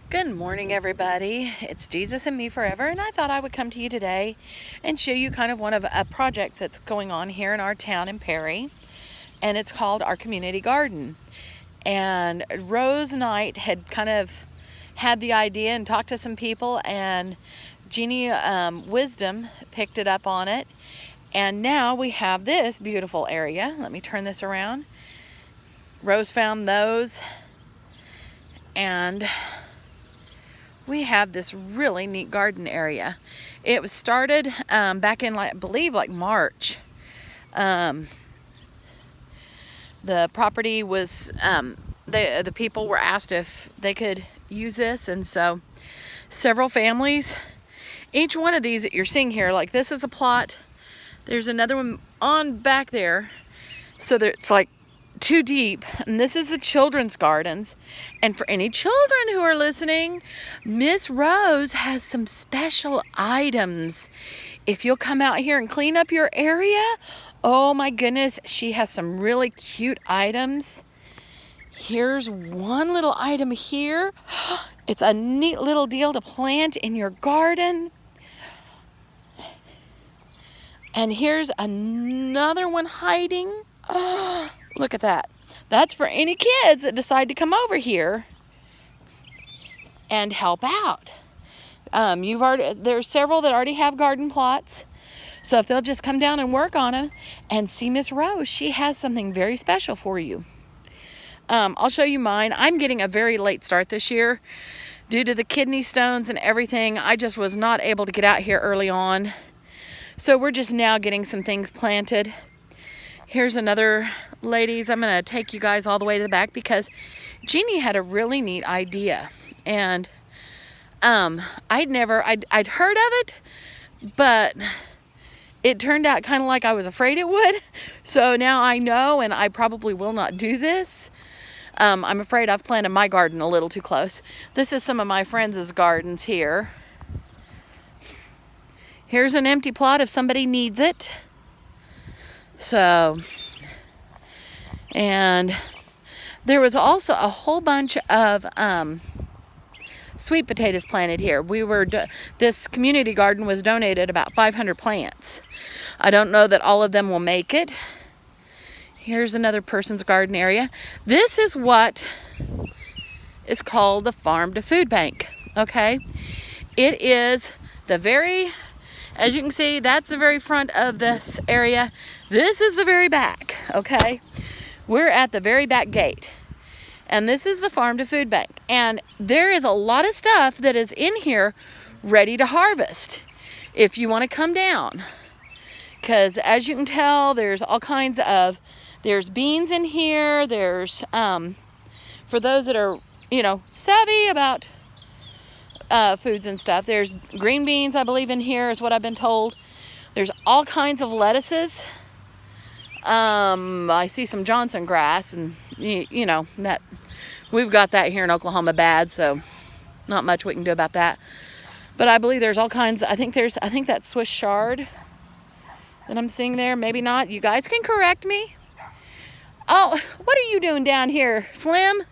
Good morning, everybody. It's Jesus and Me Forever, and I thought I would come to you today and show you kind of one of a project that's going on here in our town in Perry, and it's called our community garden. And Rose Knight had kind of had the idea and talked to some people, and Jeannie Wisdom picked it up on it, and now we have this beautiful area. Let me turn this around. Rose found those, and we have this really neat garden area. It was started back in, I believe, March. The property was, the people were asked if they could use this, and so several families, each one of these that you're seeing here, like this is a plot. There's another one on back there. So it's like too deep, and this is the children's gardens. And for any children who are listening, Miss Rose has some special items. If you'll come out here and clean up your area, oh my goodness, she has some really cute items. Here's one little item here. It's a neat little deal to plant in your garden. And here's another one hiding. Oh, look at that. That's for any kids that decide to come over here and help out. There's several that already have garden plots. So if they'll just come down and work on them and see Miss Rose, she has something very special for you. I'll show you mine. I'm getting a very late start this year due to the kidney stones and everything. I just was not able to get out here early on. So we're just now getting some things planted. Here's another, ladies. I'm going to take you guys all the way to the back because Jeannie had a really neat idea. And I'd heard of it, but it turned out kind of like I was afraid it would. So now I know, and I probably will not do this. I'm afraid I've planted my garden a little too close. This is some of my friends' gardens here. Here's an empty plot if somebody needs it. So, and there was also a whole bunch of sweet potatoes planted here. This community garden was donated about 500 plants. I don't know that all of them will make it. Here's another person's garden area. This is what is called the Farm to Food Bank, okay? It is as you can see, that's the very front of this area. This is the very back, okay? We're at the very back gate. And this is the Farm to Food Bank. And there is a lot of stuff that is in here ready to harvest if you want to come down. Because as you can tell, there's all kinds of, there's beans in here. There's, for those that are, savvy about foods and stuff, there's green beans, I believe, in here is what I've been told. There's all kinds of lettuces. I see some Johnson grass, and that we've got that here in Oklahoma bad, so not much we can do about that. But I believe there's all kinds. I think that's Swiss chard that I'm seeing there. Maybe not. You guys can correct me. Oh, what are you doing down here, Slim?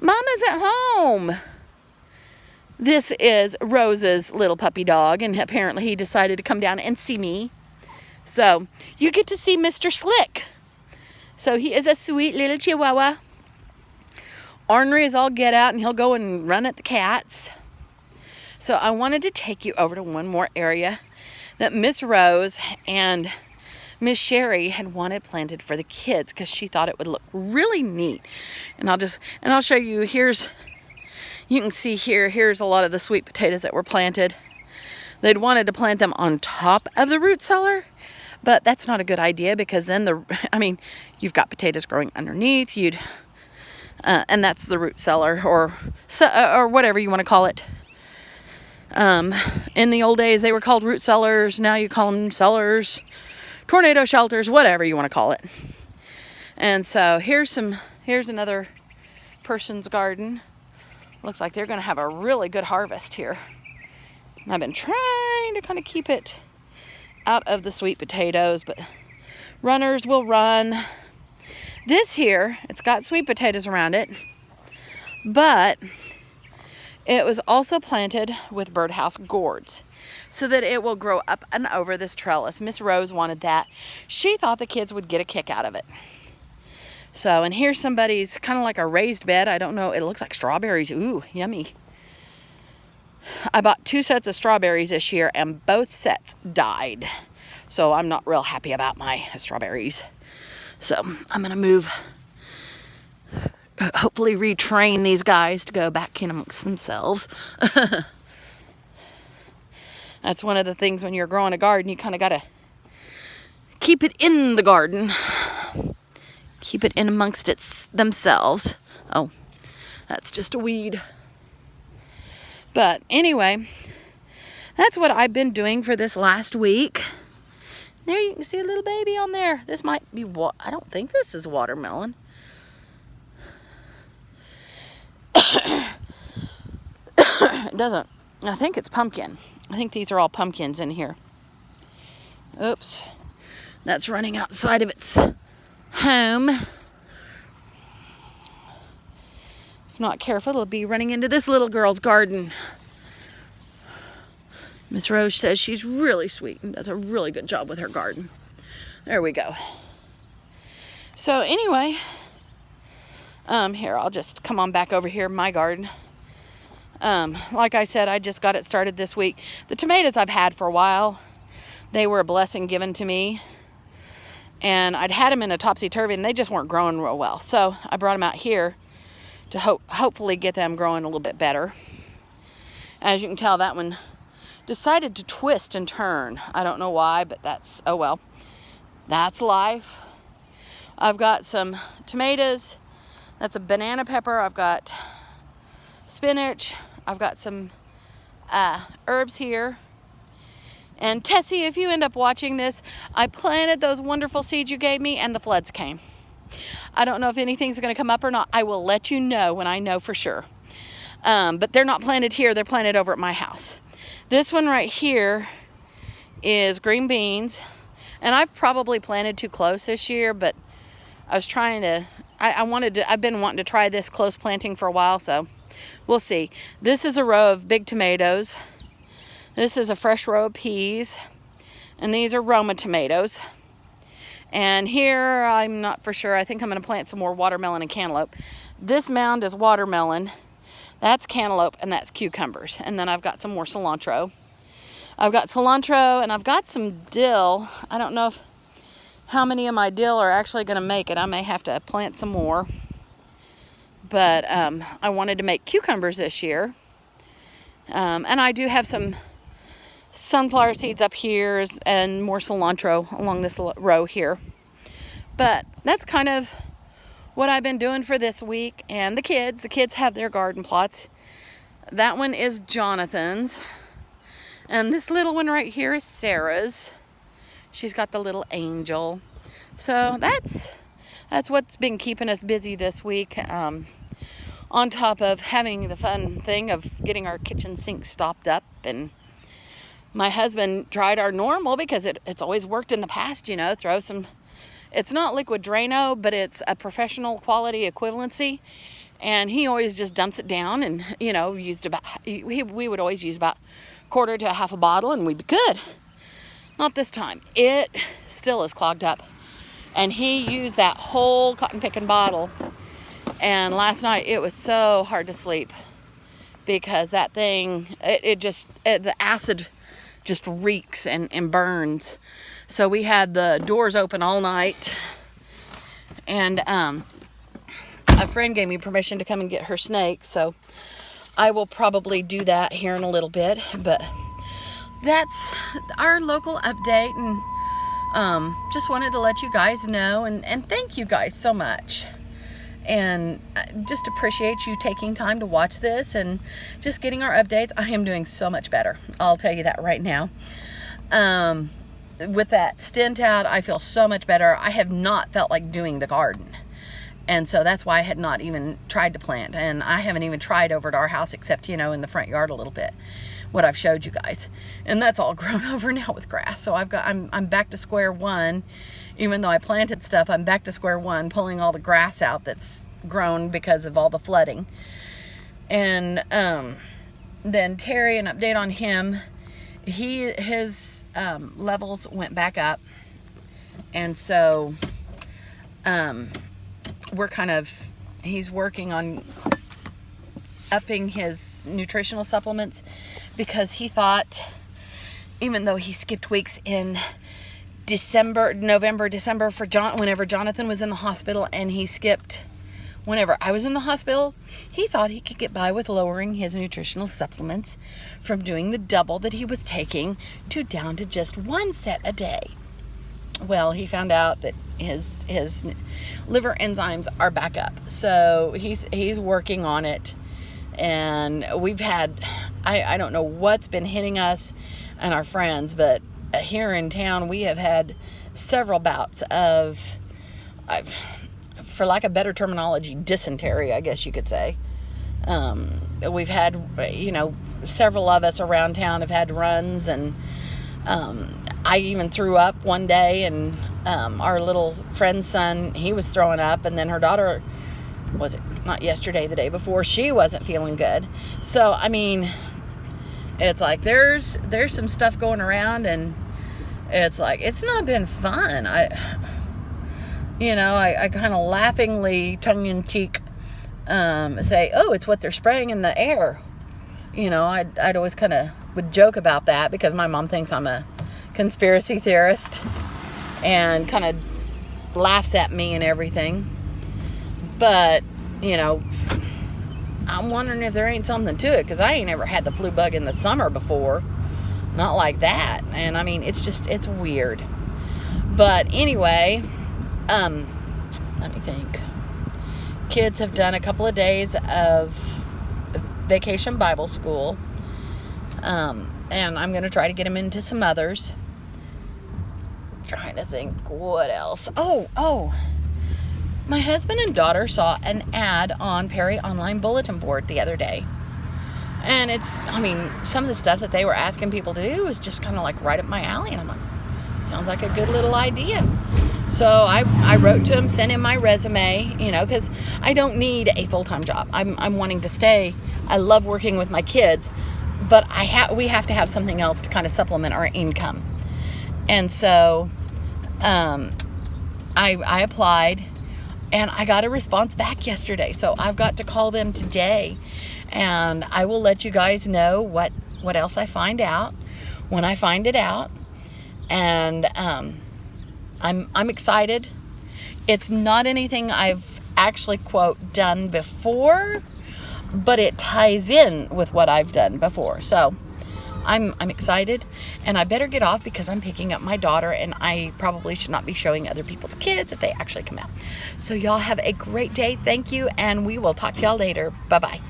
Mama's at home. This is Rose's little puppy dog, and apparently he decided to come down and see me. So you get to see Mr. Slick. So he is a sweet little chihuahua. Ornery is all get out, and he'll go and run at the cats. So I wanted to take you over to one more area that Miss Rose and Miss Sherry had wanted planted for the kids because she thought it would look really neat. And I'll show you. You can see here's a lot of the sweet potatoes that were planted. They'd wanted to plant them on top of the root cellar, but that's not a good idea because then you've got potatoes growing underneath. And that's the root cellar or whatever you want to call it. In the old days, they were called root cellars. Now you call them cellars, tornado shelters, whatever you want to call it. And so here's another person's garden. Looks like they're going to have a really good harvest here. And I've been trying to kind of keep it out of the sweet potatoes, but runners will run. This here, it's got sweet potatoes around it, but It was also planted with birdhouse gourds so that it will grow up and over this trellis. Miss Rose wanted that. She thought the kids would get a kick out of it. So, and here's somebody's kind of like a raised bed. I don't know. It looks like strawberries. Ooh, yummy. I bought 2 sets of strawberries this year and both sets died. So I'm not real happy about my strawberries. So I'm going to move, hopefully retrain these guys to go back in amongst themselves. That's one of the things when you're growing a garden, you kind of got to keep it in the garden. Keep it in amongst themselves. Oh, that's just a weed. But anyway, that's what I've been doing for this last week. There you can see a little baby on there. This might be I don't think this is watermelon. It doesn't. I think it's pumpkin. I think these are all pumpkins in here. Oops. That's running outside of its home. If not careful, it'll be running into this little girl's garden. Miss Rose says she's really sweet and does a really good job with her garden. There we go. So anyway, here, I'll just come on back over here, my garden. Like I said, I just got it started this week. The tomatoes I've had for a while. They were a blessing given to me. And I'd had them in a topsy-turvy and they just weren't growing real well. So I brought them out here to hopefully get them growing a little bit better. As you can tell, that one decided to twist and turn. I don't know why, but that's, oh well. That's life. I've got some tomatoes. That's a banana pepper. I've got spinach. I've got some herbs here. And Tessie, if you end up watching this, I planted those wonderful seeds you gave me and the floods came. I don't know if anything's going to come up or not. I will let you know when I know for sure. But they're not planted here. They're planted over at my house. This one right here is green beans. And I've probably planted too close this year, but I was trying to, I've been wanting to try this close planting for a while, so we'll see. This is a row of big tomatoes. This is a fresh row of peas. And these are Roma tomatoes. And here, I'm not for sure. I think I'm going to plant some more watermelon and cantaloupe. This mound is watermelon. That's cantaloupe and that's cucumbers. And then I've got some more cilantro. I've got cilantro and I've got some dill. I don't know how many of my dill are actually going to make it. I may have to plant some more. But I wanted to make cucumbers this year. And I do have some sunflower seeds up here and more cilantro along this row here. But that's kind of what I've been doing for this week. And the kids have their garden plots. That one is Jonathan's. And this little one right here is Sarah's. She's got the little angel. So that's what's been keeping us busy this week. On top of having the fun thing of getting our kitchen sink stopped up. And my husband tried our normal because it's always worked in the past, you know, throw some, it's not liquid Drano, but it's a professional quality equivalency. And he always just dumps it down and, you know, we would always use about a quarter to a half a bottle and we'd be good. Not this time. It still is clogged up. And he used that whole cotton picking bottle. And last night it was so hard to sleep because that thing, the acid just reeks and burns. So we had the doors open all night. And a friend gave me permission to come and get her snake. So I will probably do that here in a little bit. But that's our local update. And just wanted to let you guys know. And thank you guys so much. And just appreciate you taking time to watch this and just getting our updates. I am doing so much better. I'll tell you that right now. With that stint out, I feel so much better. I have not felt like doing the garden. And so that's why I had not even tried to plant. And I haven't even tried over at our house except, you know, in the front yard a little bit. What I've showed you guys. And that's all grown over now with grass. So I'm back to square one. Even though I planted stuff, I'm back to square one, pulling all the grass out that's grown because of all the flooding. And then Terry, an update on him. His levels went back up, and so he's working on upping his nutritional supplements, because he thought, even though he skipped weeks in November, December whenever Jonathan was in the hospital, and he skipped whenever I was in the hospital, he thought he could get by with lowering his nutritional supplements from doing the double that he was taking down to just one set a day. Well, he found out that his liver enzymes are back up. So he's working on it. And we've had, I don't know what's been hitting us and our friends, but here in town we have had several bouts of, for lack of better terminology, dysentery, I guess you could say. We've had, several of us around town have had runs, and I even threw up one day, and our little friend's son, he was throwing up, and then her daughter, was it not yesterday, the day before, she wasn't feeling good. So, I mean, it's like there's some stuff going around, and it's like, it's not been fun. I kind of laughingly, tongue-in-cheek, say, oh, it's what they're spraying in the air. I'd always kind of would joke about that, because my mom thinks I'm a conspiracy theorist and kind of laughs at me and everything. But, I'm wondering if there ain't something to it, because I ain't ever had the flu bug in the summer before. Not like that. And I mean, it's weird. But anyway, let me think. Kids have done a couple of days of vacation Bible school. And I'm going to try to get them into some others. Trying to think what else. Oh. My husband and daughter saw an ad on Perry Online Bulletin Board the other day. And some of the stuff that they were asking people to do was just kind of like right up my alley. And I'm like, sounds like a good little idea. So I wrote to him, sent him my resume, because I don't need a full-time job. I'm wanting to stay. I love working with my kids, but we have to have something else to kind of supplement our income. And so I applied, and I got a response back yesterday. So I've got to call them today, and I will let you guys know what else I find out when I find it out. And I'm excited. It's not anything I've actually, quote, done before, but it ties in with what I've done before. So I'm excited, and I better get off, because I'm picking up my daughter, and I probably should not be showing other people's kids if they actually come out. So y'all have a great day. Thank you, and we will talk to y'all later. Bye-bye.